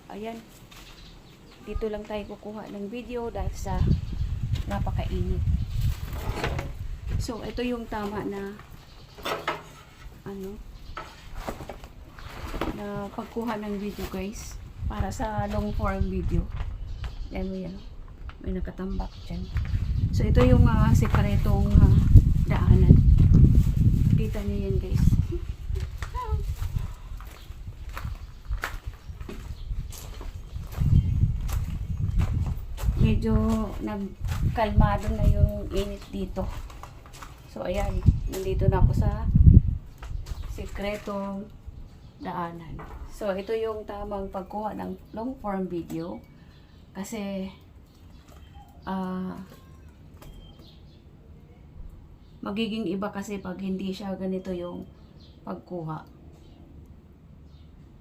ayan, dito lang tayo kukuha ng video dahil sa napakainit. So ito yung tama na ano na pagkuha ng video guys, para sa long form video. Yan, may nakatambak dyan. So ito yung sekretong daanan. Kita niyo yan guys. Medyo nagkalmado na yung init dito. So ayan, nandito na ako sa sekretong daanan. So ito yung tamang pagkuha ng long form video kasi magiging iba kasi pag hindi siya ganito yung pagkuha.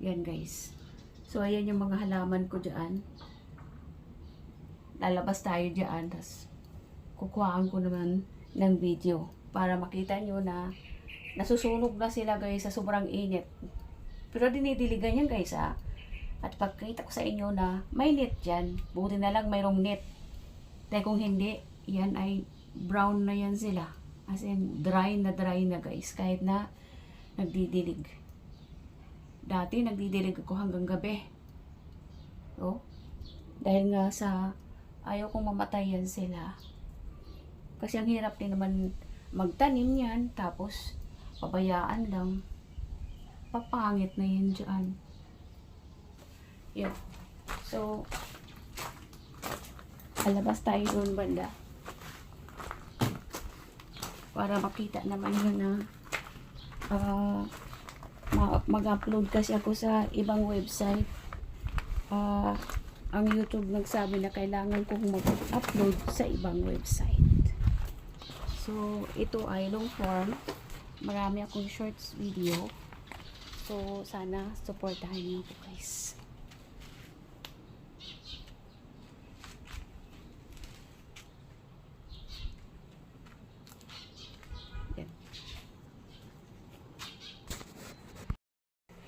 Yan guys. So ayan yung mga halaman ko dyan. Lalabas tayo dyan, tas kukuhaan ko naman ng video para makita nyo na nasusunog na sila guys sa sobrang init. Pero dinidiligan yan guys At pagkita ko sa inyo na may net dyan, buti na lang mayroong net. Dahil kung hindi, yan ay brown na yan sila. As in, dry na guys, kahit na nagdidilig. Dati nagdidilig ako hanggang gabi. Oh, dahil nga sa ayaw kong mamatayan sila. Kasi ang hirap din naman magtanim yan, tapos pabayaan lang. Papangit na yan dyan. Yun. So, alabas tayo doon banda. Para makita naman yun na mag-upload kasi ako sa ibang website. Ang YouTube nagsabi na kailangan kong mag-upload sa ibang website. So, ito ay long form. Marami akong shorts video. So, sana supportahan niyo ako guys. Yan.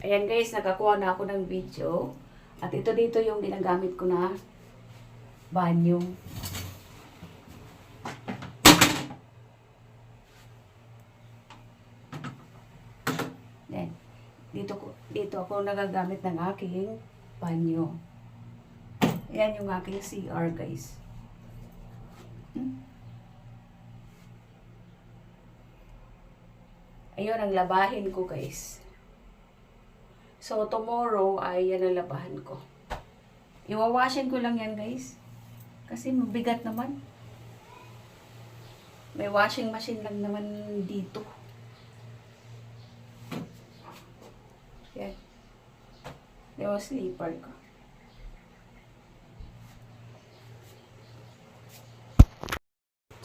Ayan guys, nakakuha na ako ng video. At ito dito yung ginagamit ko na banyo. Then, dito ako nagagamit ng aking banyo. Ayan yung aking CR guys. Ayun ang labahin ko guys. So, tomorrow ay yan ang labahan ko. Iwawashin ko lang yan, guys. Kasi mabigat naman. May washing machine lang naman dito. Yan. Yung sleeper ko.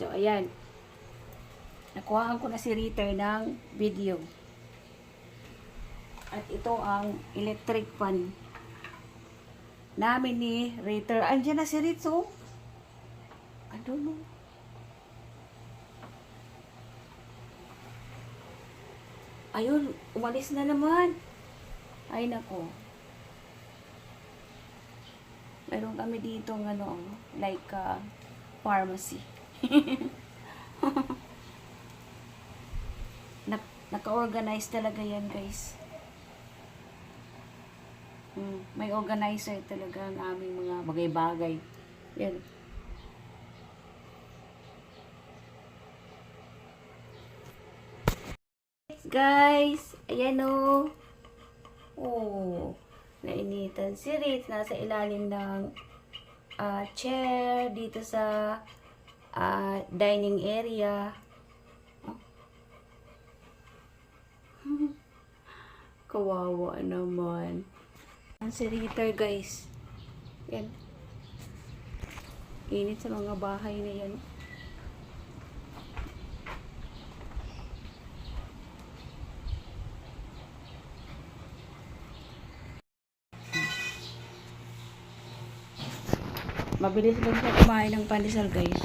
So, ayan. Nakuhaan ko na si Rita ng video. At ito ang electric fan namin ni Rita. Andiyan na si Ritzo. I don't know. Ayun, umalis na naman. Ay nako. Meron kami dito ng like pharmacy. Naka-organize talaga yan guys. May organizer talaga ang aming mga bagay-bagay. Yan. Guys, ayan o. Oh, nainitan si Ritz. Nasa ilalim ng chair dito sa dining area. Kawawa naman. Ang siritar guys. Yan. Init sa mga bahay na yan. Mabilis lang siya kumain ng pandesal guys.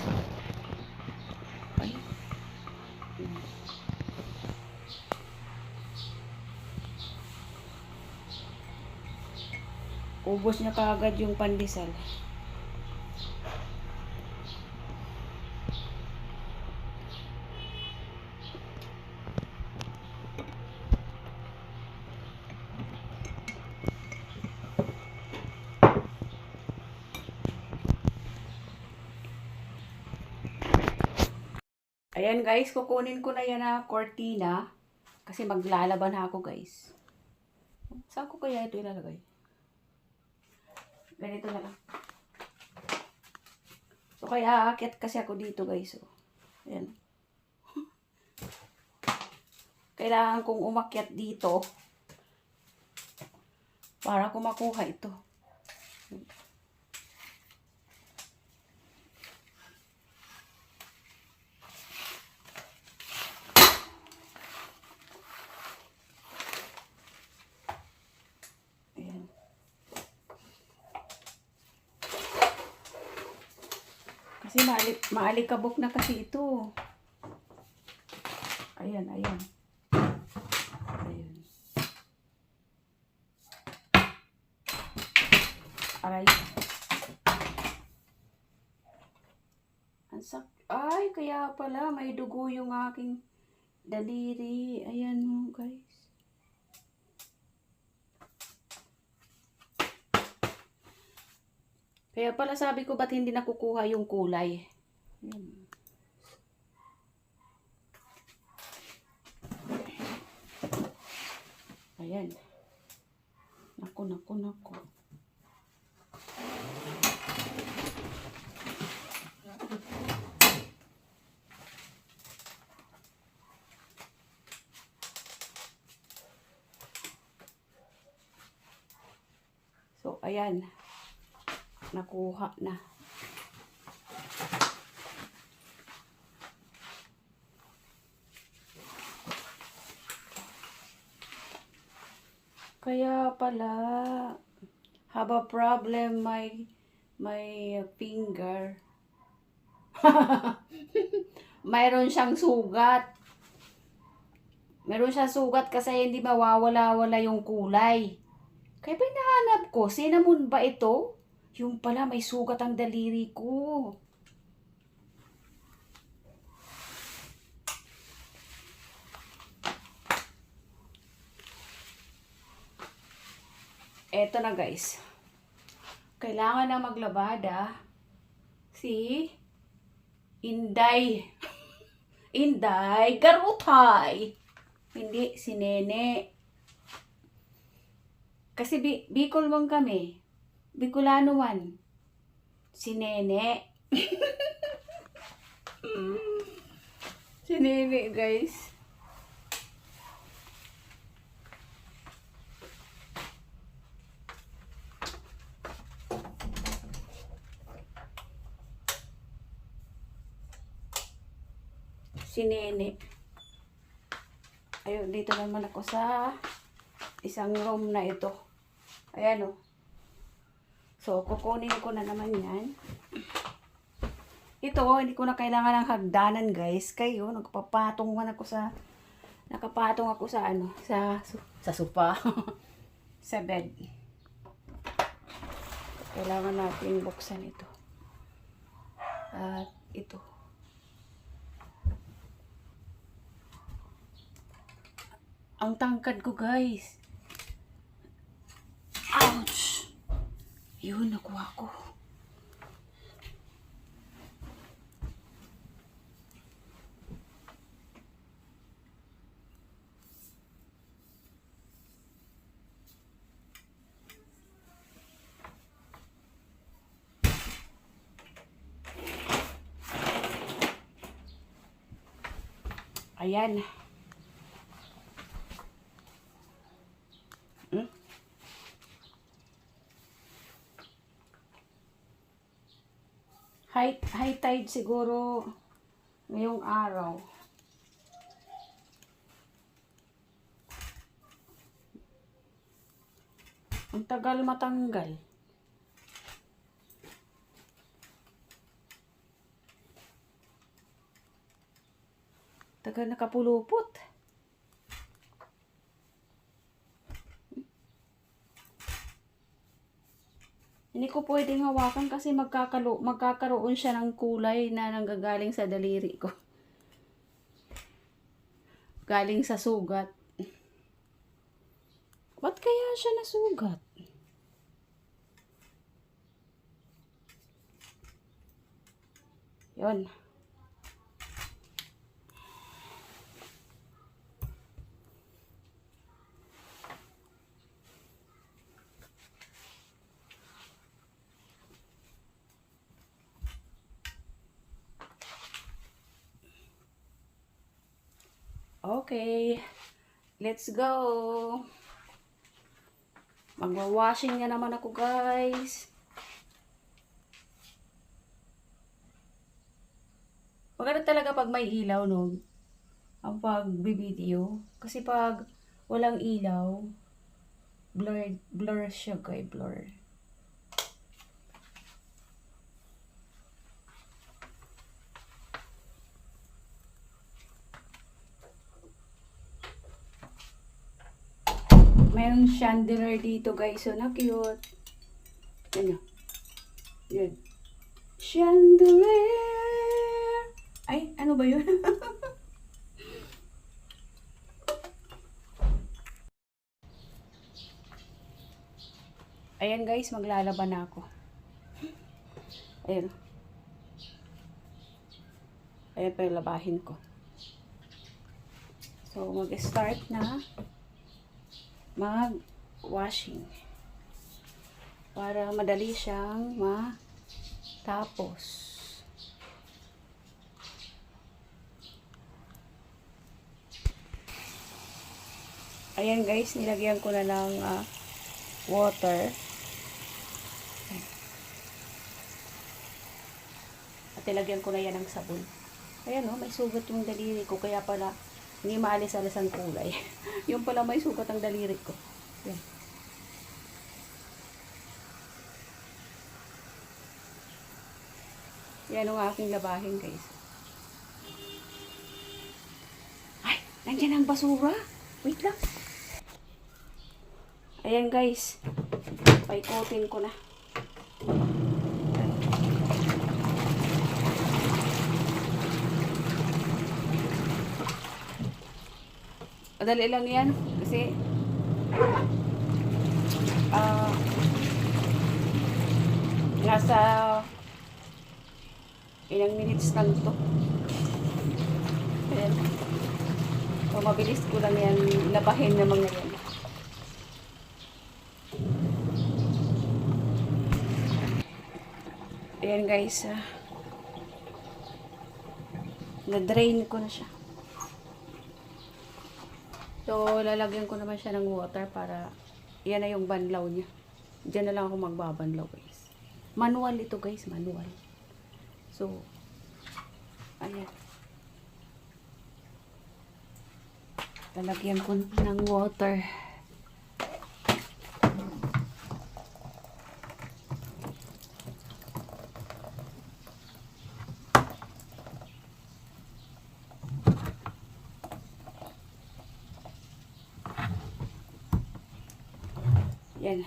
Ay. Ubos niya kaagad yung pandesal. Ayan guys, kukunin ko na yan na cortina. Kasi maglalaban ako guys. Saan ko kaya ito ilalagay? Ganito na lang. So kaya aakyat kasi ako dito guys. So, ayan. Kailangan kong umakyat dito para ko makuha ito. Ayan. Kasi maalikabok na kasi ito. Ayan, ayan. Ayan. Aray. Ay, kaya pala may dugo yung aking daliri. Ayan mo, guys. Kaya pala sabi ko ba't hindi nakukuha yung kulay. Ayan. Ayan. Naku, naku, naku. So, ayan. Nakuha na. Kaya pala, have a problem my finger. Mayroon siyang sugat. Meron siyang sugat kasi hindi mawawala-wala yung kulay. Kaya ba hinahanap ko? Cinnamon ba ito? Yung pala may sugat ang daliri ko. Eto na guys. Kailangan na maglabada si Inday. Inday Garutay. Hindi, si Nene. Kasi Bicol man kami. Bicolano man. Si Nene. Si Nene guys. Si Nene. Ayun, dito naman ako sa isang room na ito. Ayan o. So, kukunin ko na naman yan. Ito, hindi ko na kailangan ng hagdanan guys. Kayo, nakapatong ako sa ano, sa sofa. Sa bed. Kailangan natin buksan ito. At ito. Ang tangkad ko guys. Ouch! Yun, nakuha ko. Ayan. High tide siguro ngayong araw. Ang tagal matanggal. Tagal nakapulupot. Hindi ko pwedeng hawakan kasi magkakaroon siya ng kulay na nanggagaling sa daliri ko. Galing sa sugat. Ba't kaya siya nasugat? Yun. Okay. Let's go. Magwa-washing na naman ako, guys. Maganda talaga pag may ilaw, no? Ang pag-video. Kasi pag walang ilaw, blur siya, guys. Blur. Mayroong chandelier dito, guys. So, na cute. Yan. Yan. Chandelier. Ay, ano ba yun? Ayan, guys. Maglalaban na ako. Ayan. Ayan pa yung labahin ko. So, mag-start na mag-washing para madali siyang matapos. Ayan, guys, nilagyan ko na ng water at nilagyan ko na yan ng sabon. Ayan, may sugat yung daliri ko, kaya pala hindi maalis-alis ang kulay. Yung pala may sugat ang daliri ko. Yan. Yan ang aking labahin, guys. Ay, nandiyan ang basura. Wait lang. Ayan, guys. Paikotin ko na. Madali lang yan kasi nasa ilang minutes lang to. Ayan. So, mabilis ko lang yan labahin ng mga yan. Ayan, guys. Na-drain ko na siya. So, lalagyan ko naman siya ng water para yan na yung banlaw niya. Diyan na lang ako magbabanlaw, guys. Manual ito, guys. Manual. So, ayan. Lalagyan ko ng water. Yan.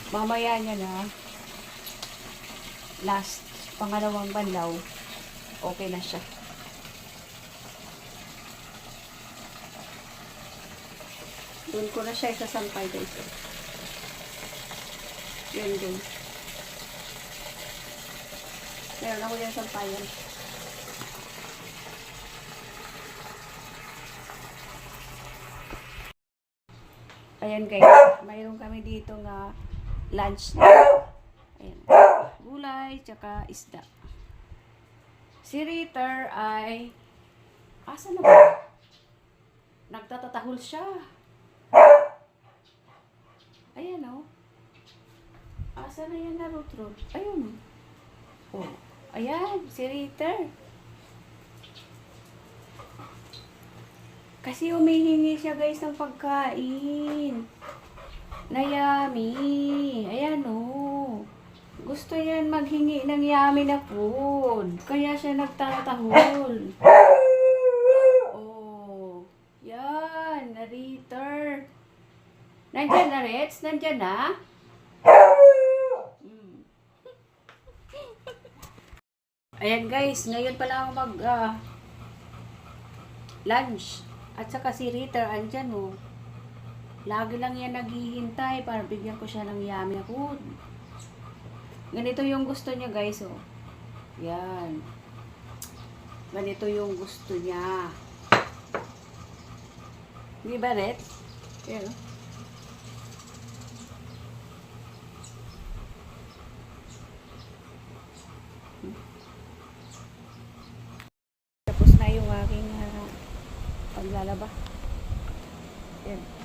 Mamaya niya na last pangalawang banlaw, okay na siya. Doon ko na siya isasampay, guys. Yun dun. Meron ako yung sampayan. Ayan, guys. Mayroon kami dito nga lunch na. Ayan. Gulay, tsaka isda. Si Ritter ay asa na ba? Nagtatatahol siya. Ayan, oh. Asa na yan na Rutrut? Ayun. Oh. Ayan, si Ritter. Kasi humihingi siya, guys, ng pagkain. Na yummy. Ayan, oh. Gusto niya maghingi ng yummy na food. Kaya siya nagtatahol. Oh, yan, nariter. Nandyan na, Reds? Nandyan na? Hmm. Ayan guys, ngayon pala ako mag lunch. At saka si Ritter, andyan oh. Lagi lang yan naghihintay para bigyan ko siya ng yummy na food. Ganito yung gusto niya guys oh. Yan. Ganito yung gusto niya. Di ba, Red? Yan oh. Tapos na yung aking paglalaba. Yan.